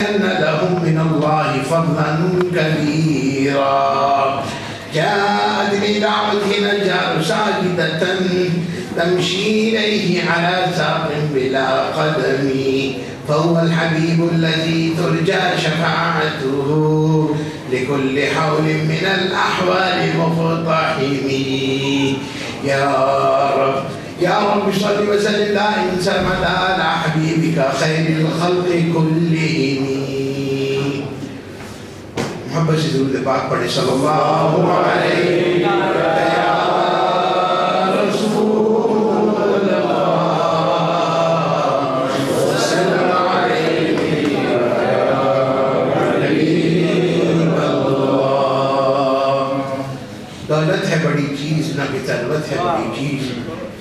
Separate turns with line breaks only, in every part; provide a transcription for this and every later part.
أن لهم من الله فضلا كبيرا. جاءت بدعوة نجار ساجدة تمشي إليه على ساق بلا قدم، فهو الحبيب الذي ترجى شفاعته لكل حول من الأحوال مقتحم. يا رب صل وسلم دائما سرمدا على حبيبك خير الخلق كلهم. محبت سے درود پاک پڑھے صلی اللہ علیہ یا رسول اللہ وسلم علیہ یا حبیب اللہ. دولت ہے بڑی چیز نہ کہ ثروت ہے بڑی چیز،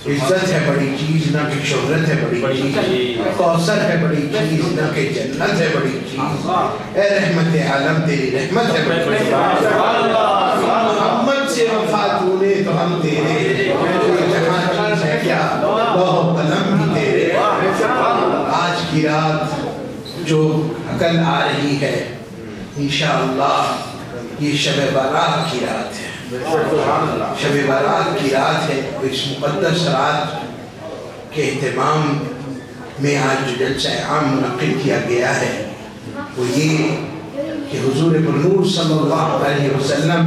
عزت ہے بڑی چیز نہ کہ شہرت ہے بڑی چیز، کوثر ہے بڑی چیز نہ کہ جنت ہے بڑی چیز. اے رحمت عالم تیری رحمت ہے بڑی چیز. محمد سے وفا تو نے تو ہم تیرے، جہاں چیز ہے کیا لوح و قلم بھی تیرے. آج کی رات جو کل آ رہی ہے انشاءاللہ یہ شب بارات کی رات ہے. شب بارات کی رات ہے. اس مقدس رات کے اہتمام میں آج جو جلسہ عام منعقد کیا گیا ہے وہ یہ کہ حضور پرنور صلی اللہ علیہ وسلم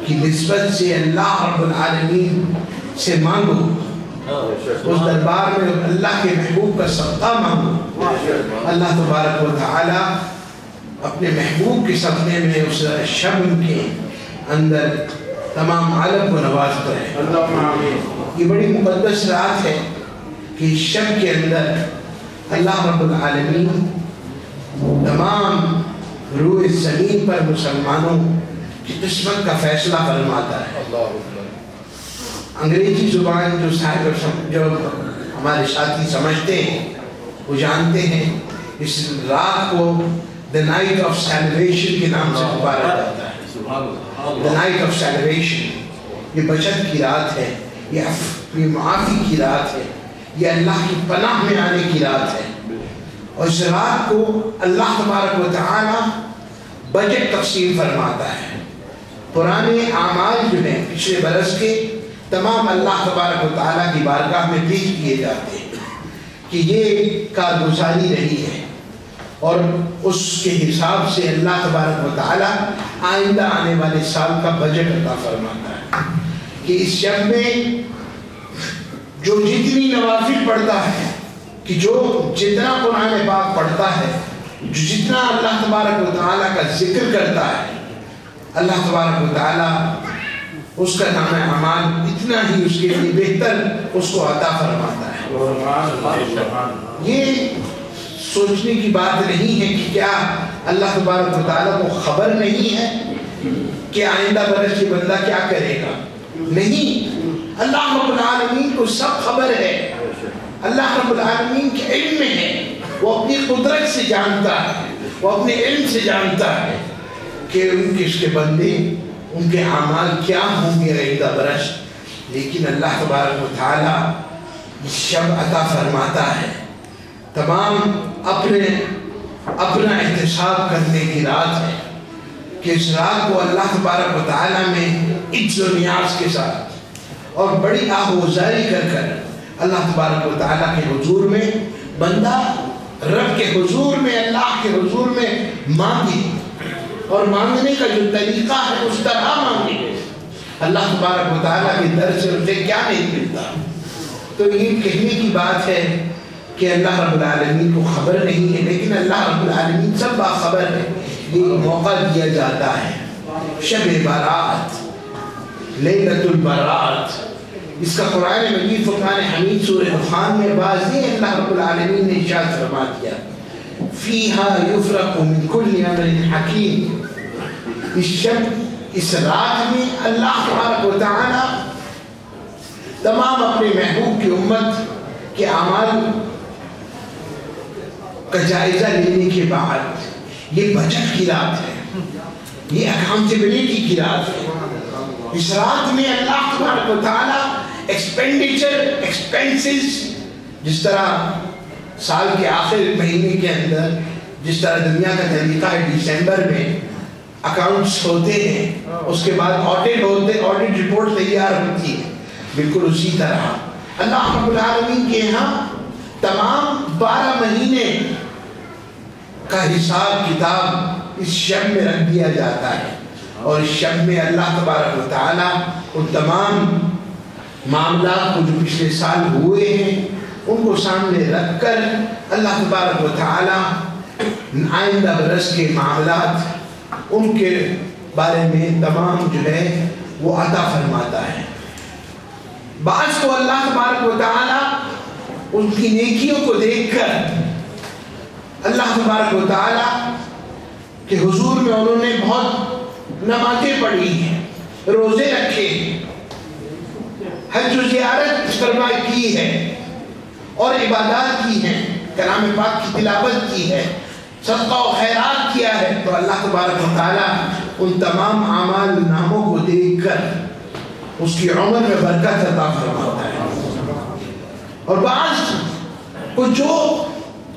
کی نسبت سے اللہ رب العالمین سے مانگو، اس دربار میں اللہ کے محبوب کا صدقہ مانگو. اللہ تبارک و تعالی اپنے محبوب کے صدقے میں اس شب کے اندر تمام عالم کو نوازتا ہے. یہ بڑی مقدس رات ہے کہ اس شب کے اندر اللہ رب العالمین تمام روح زمین پر مسلمانوں کی قسمت کا فیصلہ فرماتا ہے. انگریزی زبان جو ہمارے ساتھی سمجھتے ہیں وہ جانتے ہیں اس رات کو The Night of Salvation کے نام سے پکارا جاتا ہے. The Night of Salvation، یہ بچت کی رات ہے، یہ معافی کی رات ہے، یہ اللہ کی پناہ میں آنے کی رات ہے. اور اس رات کو اللہ تبارک و تعالی بجٹ تقسیم فرماتا ہے. پرانے اعمال جو ہیں پچھلے برس کے تمام اللہ تبارک و تعالی کی بارگاہ میں پیش کیے جاتے ہیں کہ یہ کارگزاری رہی ہے، اور اس کے حساب سے اللہ تبارک و تعالی آئندہ آنے والے سال کا بجٹ عطا فرماتا ہے. کہ اس شب میں جو جتنی نوافل پڑھتا ہے، کہ جو جتنا قرآن پاک پڑھتا ہے، جو جتنا اللہ تبارک و تعالی کا ذکر کرتا ہے، اللہ تبارک و تعالی اس کا نام اعمال اتنا ہی اس کے لیے بہتر اس کو عطا فرماتا ہے. یہ سوچنے کی بات نہیں ہے کہ کیا اللہ تبارک و تعالیٰ کو خبر نہیں ہے کہ آئندہ برس یہ بندہ کیا کرے گا. نہیں، اللہ رب العالمین کو سب خبر ہے. اللہ رب العالمین کے علم میں ہے، وہ اپنی قدرت سے جانتا ہے، وہ اپنے علم سے جانتا ہے کہ ان کے اس کے بندے ان کے اعمال کیا ہوں گے آئندہ برس. لیکن اللہ تبارک و تعالیٰ اس شب عطا فرماتا ہے. تمام اپنا احتساب کرنے کی رات ہے کہ اس رات کو اللہ تبارک و تعالیٰ میں عز و نیاز کے ساتھ اور بڑی آہوزاری کر اللہ تبارک و تعالیٰ کے حضور میں بندہ رب کے حضور میں اللہ کے حضور میں مانگے، اور مانگنے کا جو طریقہ ہے اس طرح مانگے. اللہ تبارک و تعالیٰ کے در سے اسے کیا نہیں ملتا. تو یہ کہنے کی بات ہے کہ اللہ رب العالمین کو خبر نہیں ہے، لیکن اللہ رب العالمین سب باخبر ہے. یہ موقع دیا جاتا ہے شب بارات، لیلۃ البرات. اس کا قرآن مجید فرقان حمید سورہ دخان میں واضح اللہ رب العالمین نے ارشاد فرما دیا فیہا یفرق من کل امر حکیم. اس رات میں اللہ تبارک و تعالی تمام اپنے محبوب کی امت کے اعمال کا جائزہ لینے کے بعد یہ بچت کی رات ہے، یہ اکاؤنٹیبلٹی کی رات ہے. اس رات میں اللہ تبارک و تعالی ایکسپینسز، جس طرح سال کے آخر مہینے کے اندر جس طرح دنیا کا طریقہ ہے دسمبر میں اکاؤنٹس ہوتے ہیں، اس کے بعد آڈٹ رپورٹ تیار ہوتی ہے، بالکل اسی طرح اللہ رب العالمین کے یہاں تمام 12 مہینے کا حساب کتاب اس شب میں رکھ دیا جاتا ہے، اور اس شب میں اللہ تبارک و تعالیٰ ان تمام معاملات کو جو پچھلے سال ہوئے ہیں ان کو سامنے رکھ کر اللہ تبارک و تعالیٰ آئندہ برس کے معاملات ان کے بارے میں تمام جو ہے وہ عطا فرماتا ہے۔ بعض کو اللہ تبارک و تعالیٰ ان کی نیکیوں کو دیکھ کر اللہ تبارک و تعالیٰ کے حضور میں انہوں نے بہت نمازیں پڑھی ہیں، روزے رکھے ہیں، حج و زیارت فرمائی کی ہے اور عبادات کی ہیں، کلام پاک کی تلاوت کی ہے، صدقہ و خیرات کیا ہے، تو اللہ تبارک و تعالیٰ ان تمام اعمال ناموں کو دیکھ کر اس کی عمر میں برکت عطا فرماتا ہے۔ اور بعض کو جو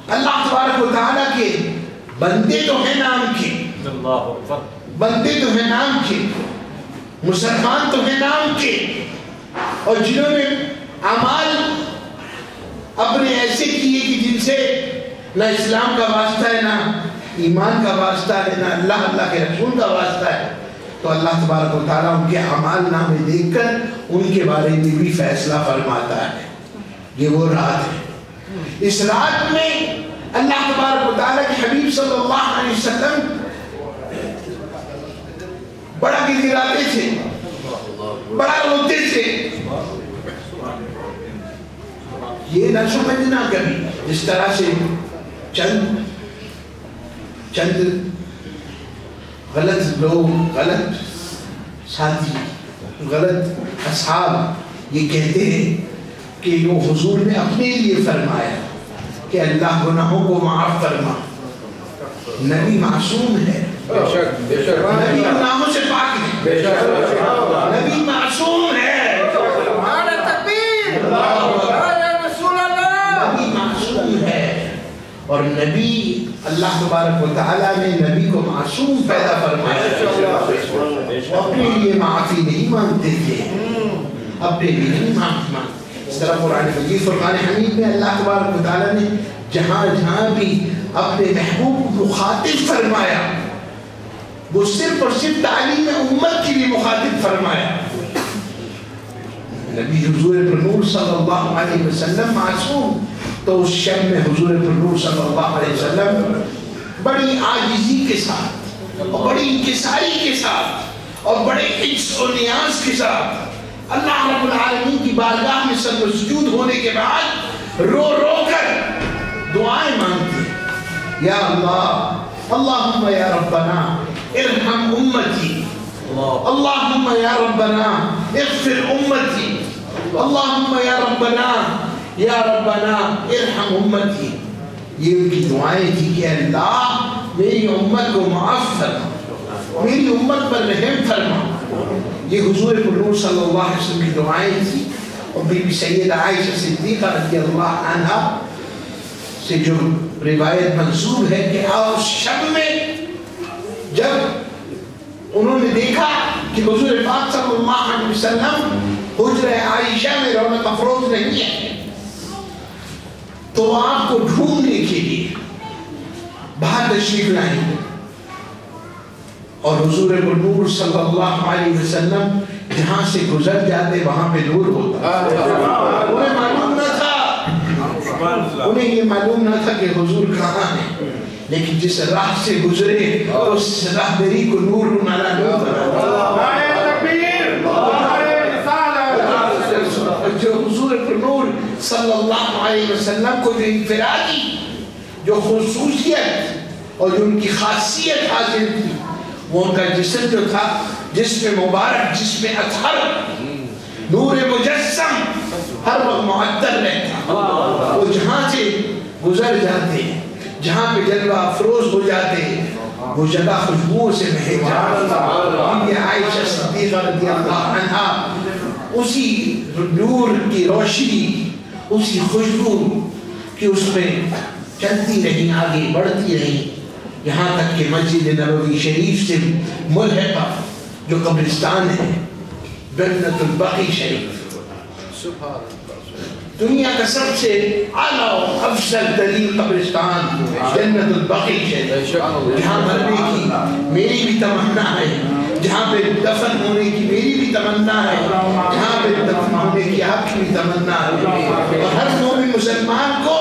اللہ تبارک و تعالیٰ کے بندے تو ہیں نام کے، بندے تو ہیں نام کے، مسلمان تو ہیں نام کے، اور جنہوں نے اعمال اپنے ایسے کیے کہ جن سے نہ اسلام کا واسطہ ہے، نہ ایمان کا واسطہ ہے، نہ اللہ کے رسول کا واسطہ ہے، تو اللہ تبارک و تعالیٰ ان کے اعمال نامے دیکھ کر ان کے بارے میں بھی فیصلہ فرماتا ہے۔ یہ وہ رات ہے، اس رات میں اللہ تبارک و تعالیٰ کے حبیب صلی اللہ علیہ وسلم بڑا گڑگڑاتے تھے، بڑا روتے تھے۔ یہ نہ سمجھنا کبھی جس طرح سے چند غلط لوگ، غلط ساتھی، غلط اصحاب یہ کہتے ہیں کہ وہ حضور نے اپنے لیے فرمایا کہ اللہ گناہوں کو معاف فرما۔ نبی معصوم ہے، نبی گناہوں سے پاک ہے، نبی معصوم ہے، نبی معصوم ہے، اور نبی اللہ تبارک و تعالیٰ نے نبی کو معصوم پیدا فرمایا، اپنے لیے معافی نہیں مانگتے تھے، اپنے لیے نہیں معافی مانگتے۔ اس طرح قرآن مجید فرقان حمید میں اللہ تبارک و تعالیٰ نے جہاں جہاں بھی اپنے محبوب کو مخاطب فرمایا وہ صرف اور صرف تعلیم امت کے لیے مخاطب فرمایا۔ نبی حضور نور صلی اللہ علیہ وسلم معصوم، تو اس شب میں حضور نور صلی اللہ علیہ وسلم بڑی عاجزی کے ساتھ اور بڑی انکساری کے ساتھ اور بڑے عجز و نیاز کے ساتھ اللہ رب العالمین کی بارگاہ میں سجدہ و سجود ہونے کے بعد رو رو کر دعائیں مانگتے ہیں۔ یا اللہ، اللہم یا ربنا ارحم امتی، اللہم یا ربنا اغفر امتی، اللہم یا ربنا ارحم امتی۔ یہ ان کی دعائیں تھی کہ اللہ میری امت کو معاف فرما، میری امت پر رحم فرما۔ یہ حضور نور صلی اللہ علیہ وسلم کی دعائیں تھی، اور بی بی سیدہ عائشہ صدیقہ رضی اللہ عنہا سے جو روایت منسوب ہے کہ اس شب میں جب انہوں نے دیکھا کہ حضور پاک صلی اللہ علیہ وسلم حجرہ عائشہ میں رونق افروز نہیں ہے، تو آپ کو ڈھونڈنے کے لیے باہر تشریف لائیں، اور حضور نور صلی اللہ علیہ وسلم جہاں سے گزر جاتے وہاں پہ نور ہوتا۔ انہیں معلوم نہ تھا، انہیں یہ معلوم نہ تھا کہ حضور کہاں ہیں، لیکن جس راہ سے گزرے اس راہبری کو نور نالا نور بنا۔ جو حضور نور صلی اللہ علیہ وسلم کو جو انفرادی جو خصوصیت اور جو ان کی خاصیت حاصل تھی، وہ ان کا جسم جو تھا، جسم مبارک، جسم اطہر، نور مجسم ہر وقت معطر رہتا، وہ جہاں سے گزر جاتے، جہاں پہ جلوہ افروز ہو جاتے، وہ جگہ خوشبو سے مہک جاتا۔ بی بی عائشہ صدیقہ رضی اللہ عنہا اسی نور کی روشنی، اسی خوشبو کہ اس میں چلتی رہی، آگے بڑھتی رہی، یہاں تک کہ مسجد نبوی شریف سے ملحقہ جو قبرستان ہے جنت البقیع شریف، دنیا کا سب سے اعلیٰ و افضل ترین قبرستان جنت البقیع شریف، جہاں مرنے کی میری بھی تمنا ہے، جہاں پہ دفن ہونے کی میری بھی تمنا ہے، جہاں پہ دفن ہونے کی آپ کی بھی تمنا ہے، اور ہر مومن مسلمان کو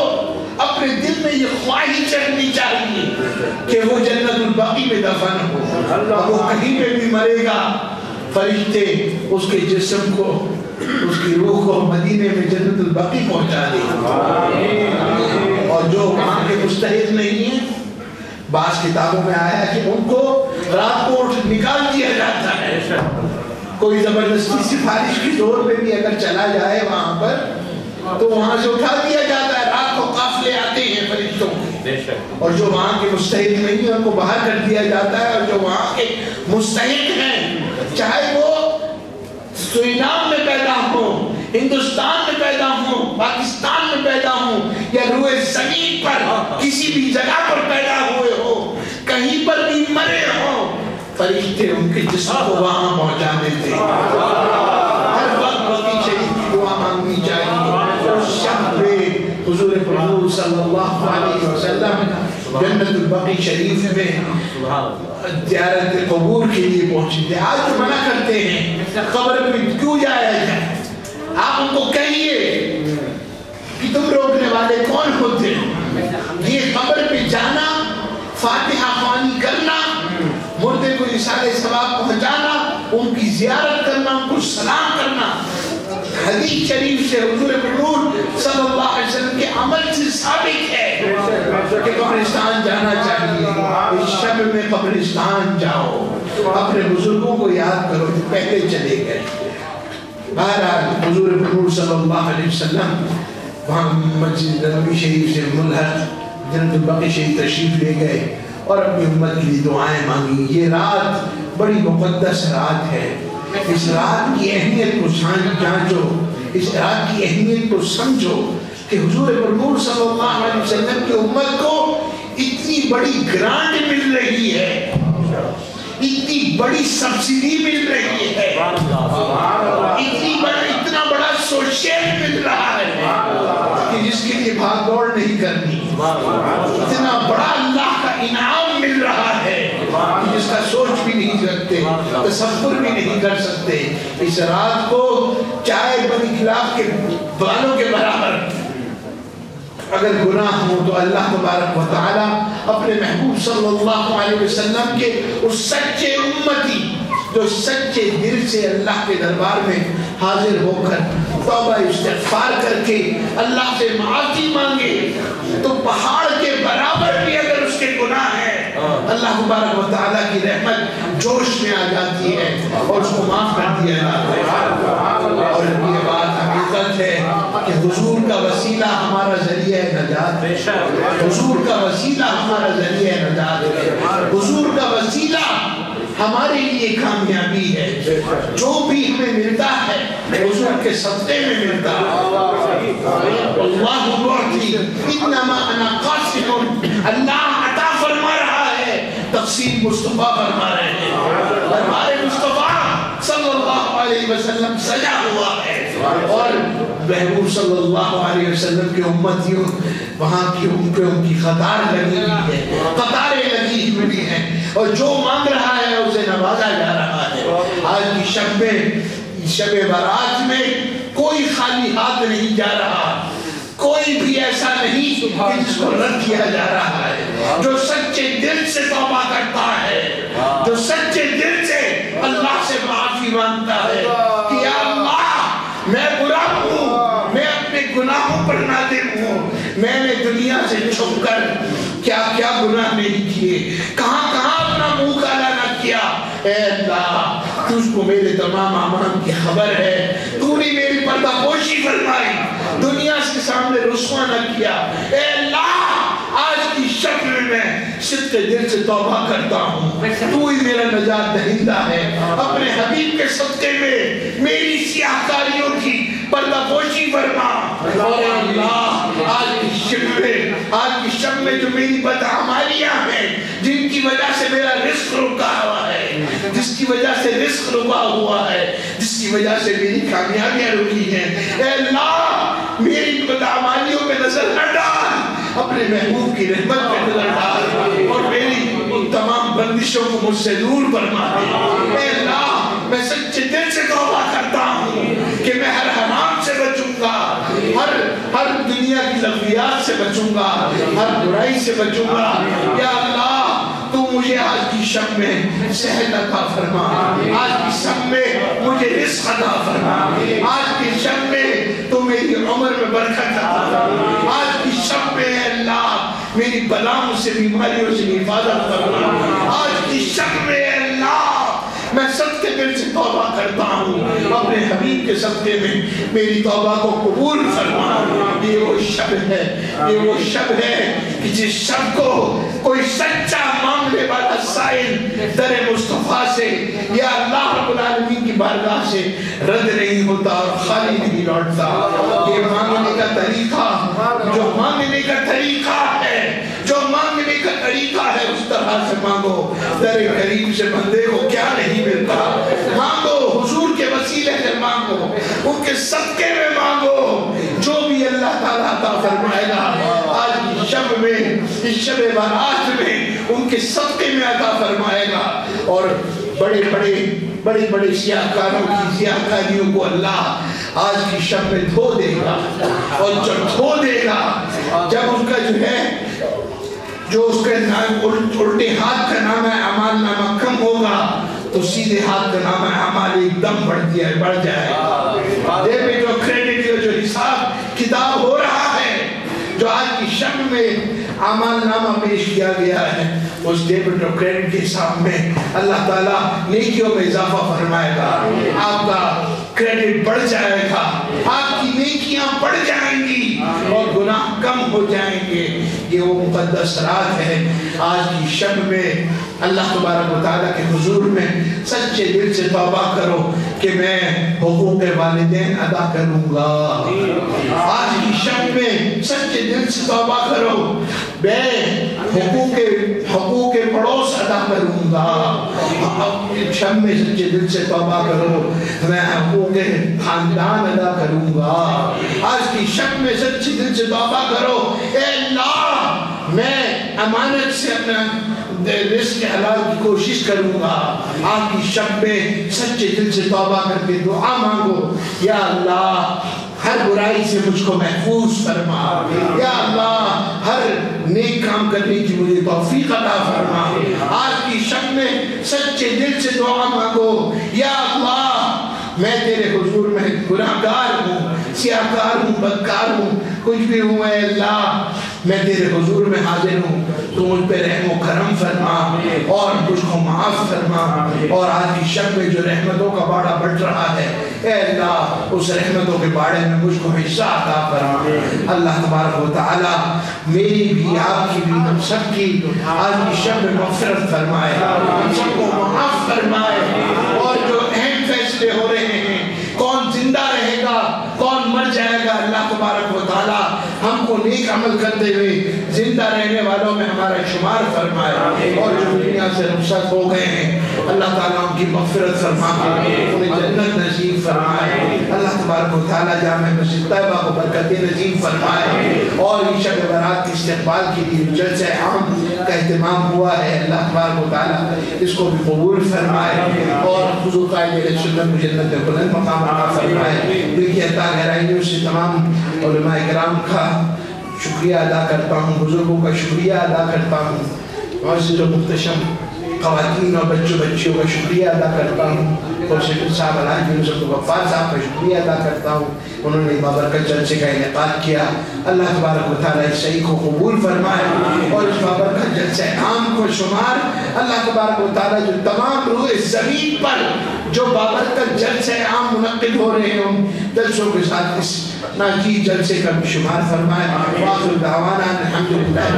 اپنے دل میں یہ خواہش رکھنی چاہیے کہ وہ جنت البقیع میں دفن ہو، اور وہ کہیں پہ بھی مرے گا فرشتے اس کے جسم کو، اس کی روح کو مدینے میں جنت البقیع پہنچا دے، اور جو وہاں کے مستحق نہیں ہیں، بعض کتابوں میں آیا کہ ان کو رات کو نکال دیا جاتا ہے، کوئی زبردستی سفارش کی زور پہ بھی اگر چلا جائے وہاں پر تو وہاں سے اٹھا دیا جاتا ہے، رات کو قافلے آتے ہیں فرشتوں کے، اور جو وہاں کے مستحق نہیں ہیں ان کو باہر کر دیا جاتا ہے، اور جو وہاں کے مستحق ہیں چاہے وہ سورینام میں پیدا ہوں، ہندوستان میں پیدا ہوں، پاکستان میں پیدا ہوں، یا روئے زمین پر کسی بھی جگہ پر پیدا ہوئے ہو، کہیں پر بھی مرے ہوں، فرشتے ان کے جسم کو وہاں پہنچا دیتے ہیں۔ ہر وقت بقیع شریف کی دعا مانگنی چاہیے۔ اس شب میں حضور پاک صلی اللہ علیہ وسلم جنت البقیع شریف میں زیارت قبور کے لیے پہنچے تھے۔ آج تو منع کرتے ہیں قبر میں کیوں جایا جائے، آپ ان کو کہیے کہ تم روکنے والے کون ہوتے ہیں؟ یہ قبر پہ جانا، فاتحہ خوانی کرنا، مردے کو رسالہ ثواب پہنچانا، ان کی زیارت کرنا، ان کو سلام کرنا، حدیث شریف سے حضور پاک صلی اللہ علیہ وسلم کے عمل سے ثابت ہے کہ قبرستان جانا چاہیے۔ اس شب میں قبرستان جاؤ، اپنے بزرگوں کو یاد کرو جو پہلے چلے گئے۔ بہرحال حضور پاک صلی اللہ علیہ وسلم وہاں مسجد نبوی شریف سے ملحق جنت البقیع شریف تشریف لے گئے اور اپنی امت کے لیے دعائیں مانگی۔ یہ رات بڑی مقدس رات ہے، اس رات کی اہمیت کو جانچو، اس رات کی اہمیت کو سمجھو کہ حضور پاک صلی اللہ علیہ وسلم کی امت کو اتنی بڑی گرانٹ مل رہی ہے، اتنی بڑی سبسڈی مل رہی ہے، اتنا بڑا سوشل مل رہا ہے کہ جس کے لیے بھاگ دوڑ نہیں کرنی، اتنا بڑا اللہ کا انعام مل رہا ہے جس کا سوچ بھی نہیں سکتے، تصور بھی نہیں کر سکتے۔ اس رات کو چاہے بنی خلاف کے بالوں کے برابر اگر گناہ ہو تو اللہ تبارک و تعالی اپنے محبوب صلی اللہ علیہ وسلم کے اس سچے امتی جو سچے دل سے اللہ کے دربار میں حاضر ہو کر توبہ استغفار کر کے اللہ سے معافی مانگے تو پہاڑ کے برابر بھی اگر اس کے گناہ ہیں اللہ تبارک و تعالیٰ کی رحمت جوش میں آ جاتی ہے اور اس کو معاف کر دیا جاتا ہے۔ اور یہ بات حقیقت ہے کہ حضور کا وسیلہ ہمارا ذریعہ نجات ہے، حضور کا وسیلہ ہمارا ذریعہ نجات ہے، حضور کا وسیلہ ہمارے لیے کامیابی ہے۔ جو بھی ہمیں ملتا ہے حضور کے صدقے میں ملتا ہے۔ اللہ معطی انما انا قاسم، اللہ عطا فرما رہا ہے، تقسیم مصطفیٰ فرما رہے ہیں۔ ہمارے مصطفیٰ صلی اللہ علیہ وسلم سجا ہوا ہے اور محبوب صلی اللہ علیہ وسلم کے امتیوں وہاں کی ان کی قطار لگی ہوئی ہے، قطاریں لگی ہوئی ہیں اور جو مانگ رہا ہے اسے نوازا جا رہا ہے۔ آج کی شب برات میں کوئی خالی ہاتھ نہیں جا رہا، کوئی بھی ایسا نہیں کہ جس کو رد کیا جا رہا ہے۔ جو سچے دل سے توبہ کرتا ہے، جو سچے دل سے اللہ سے معافی مانگتا ہے کہ یا اللہ میں برا ہوں، میں اپنے گناہوں پر نادم ہوں، میں نے دنیا سے چھپ کر کیا کیا گناہ نہیں کیے، کہاں کہاں اپنا منہ کالا نہ کیا۔ اے اللہ تجھ کو میرے تمام اعمال کی خبر ہے، تو نے میری پردہ پوشی فرمائی، دنیا کے سامنے رسوا نہ کیا۔ اے اللہ آج کی شکل میں صدق دل سے توبہ کرتا ہوں، تو ہی میرا نجات دہندہ ہے، اپنے حبیب کے صدقے میں میری سیاہ کاریوں کی پردہ پوشی فرما. اور اے اللہ آج کی شب میں جو میری بدعمالیاں ہیں جن کی وجہ سے میرا رزق رکا ہوا ہے, جس کی وجہ سے رزق رکا ہوا ہے, جس کی وجہ سے میری کامیابیاں رکی ہیں, اے اللہ میری بدعمالیوں پہ نظر نہ ڈال, اپنے محبوب کی رحمت پہ نظر ڈال اور میری ان تمام بندشوں کو مجھ سے دور فرما دے. اے اللہ میں سچے دل سے توبہ کرتا ہوں کہ میں ہر حرام سے بچوں گا, ہر دنیا کی لغویات سے بچوں گا, ہر برائی سے بچوں گا. یا اللہ تو مجھے آج کی شب میں صحت عطا فرما, آج کی شب میں مجھے رزق عطا فرما, آج کی شب میں تو میری عمر میں برکت عطا فرما, آج کی شب میں اللہ میری بلاؤں سے بیماریوں سے حفاظت فرما, آج کی شب میں اللہ میں صدقے دل سے توبہ کرتا ہوں, اپنے حبیب کے صدقے میں میری توبہ کو قبول فرما. یہ وہ شب ہے, یہ وہ شب ہے کہ جس شب کو کوئی سچا معاملے والا سائل در مصطفیٰ سے یا اللہ رب العالمین کی بارگاہ سے رد نہیں ہوتا اور خالی نہیں لوٹتا. یہ مانگنے کا طریقہ جو مانگنے کا طریقہ ہے, جو مانگنے کا طریقہ ہے اس طرح سے مانگو. در کریم سے بندے کو کیا نہیں ملتا, مانگو حضور کے وسیلے سے مانگو, ان کے صدقے میں مانگو, جو بھی اللہ تعالیٰ عطا فرمائے گا آج کی شب میں, اس شب برات میں ان کے صدقے میں عطا فرمائے گا. اور بڑے بڑے سیاہکاروں کی سیاہکاریوں کو اللہ آج کی شب میں دھو دے گا, اور جب دھو دے گا, جب ان کا جو ہے جو اس کے الٹے ہاتھ کا نام اعمال نامہ کم ہوگا تو سیدھے ہاتھ کا نام اعمال ایک دم بڑھ جائے گا. جو کریڈٹ جو حساب کتاب ہو رہا ہے, جو آج کی شب میں اعمال نامہ پیش کیا گیا ہے, اس ڈیبٹ اور کریڈٹ کے حساب میں اللہ تعالیٰ نیکیوں میں اضافہ فرمائے گا. آپ کا کریڈٹ بڑھ جائے گا, آپ کی نیکیاں بڑھ جائیں گی اور گناہ کم ہو جائیں گے. یہ وہ مقدس رات ہے. آج کی شب میں اللہ تبارک و تعالیٰ کے حضور میں سچے دل سے توبہ کرو کہ میں حقوق والدین ادا کروں گا. آج کی شب میں سچے دل سے توبہ کرو, میں حقوق پڑوس ادا کروں گا. شب میں سچے دل سے توبہ کرو, میں حقوق خاندان ادا کروں گا. آج کی شب میں سچے دل سے توبہ کرو, اے اللہ میں امانت سے اپنا رزق حلال کی کوشش کروں گا. آج کی شب میں سچے دل سے توبہ کر کے دعا مانگو, یا اللہ ہر برائی سے مجھ کو محفوظ فرما, یا اللہ ہر نیک کام کرنے کی مجھے توفیق عطا فرما. آج کی شب میں سچے دل سے دعا مانگو, یا اللہ میں تیرے حضور میں گناہگار ہوں, سیاہکار ہوں, بدکار ہوں, کچھ بھی ہوں, اے اللہ میں تیرے حضور میں حاضر ہوں, تو مجھ پہ رحم و کرم فرما اور مجھ کو معاف فرما. اور آج کی شب میں جو رحمتوں کا باڑا بڑھ رہا ہے, اے اللہ اس رحمتوں کے باڑے میں مجھ کو حصہ عطا فرما. اللہ تبارک و تعالی میری بھی آپ کی بھی ہم سب کی آج کی شب میں مغفرت فرمائے, ہم سب کو معاف فرمائے. اور جو اہم فیصلے ہو رہے ہیں, کون زندہ رہے گا کون مر جائے گا, اللہ تبارک و تعالی ہم کو نیک عمل کرتے ہوئے زندہ رہنے والوں میں ہمارا شمار فرمائے. اور جو دنیا سے رخصت ہو گئے ہیں اللہ تعالیٰ ان کی مغفرت فرما کے انہیں جنت نصیب فرمائے. اللہ تبارک و تعالیٰ جامع مسجد طیبہ کو برکت نصیب فرمائے. اور اس شب برات کے استقبال کے لیے جلسہ عام کا اہتمام ہوا ہے, اللہ تبارک و تعالیٰ اس کو بھی قبول فرمائے اور حضور قائد سنت میں جنت بلند مقام عطا فرمائے. دل کی عطا گہرائیوں سے تمام علماء کرام کا شکریہ ادا کرتا ہوں, بزرگوں کا شکریہ ادا کرتا ہوں, اور سے جو محتشم خواتین اور بچیوں کا شکریہ ادا کرتا ہوں, اور سیکرٹری صاحب الحاج یونس عبدالغفار صاحب کا شکریہ ادا کرتا ہوں, انہوں نے بابرکت جلسے کا انعقاد کیا. اللہ تبارک و تعالیٰ اس صحیح کو قبول فرمائے اور اس بابرکت جلسے عام کو شمار اللہ تبارک و تعالیٰ جو تمام روح زمین پر جو بابرکت جلسے عام منعقد ہو رہے ہوں جلسوں کے ساتھ اس ناجی جلسے کا بھی شمار فرمائے. وآخر دعوانا الحمدللہ.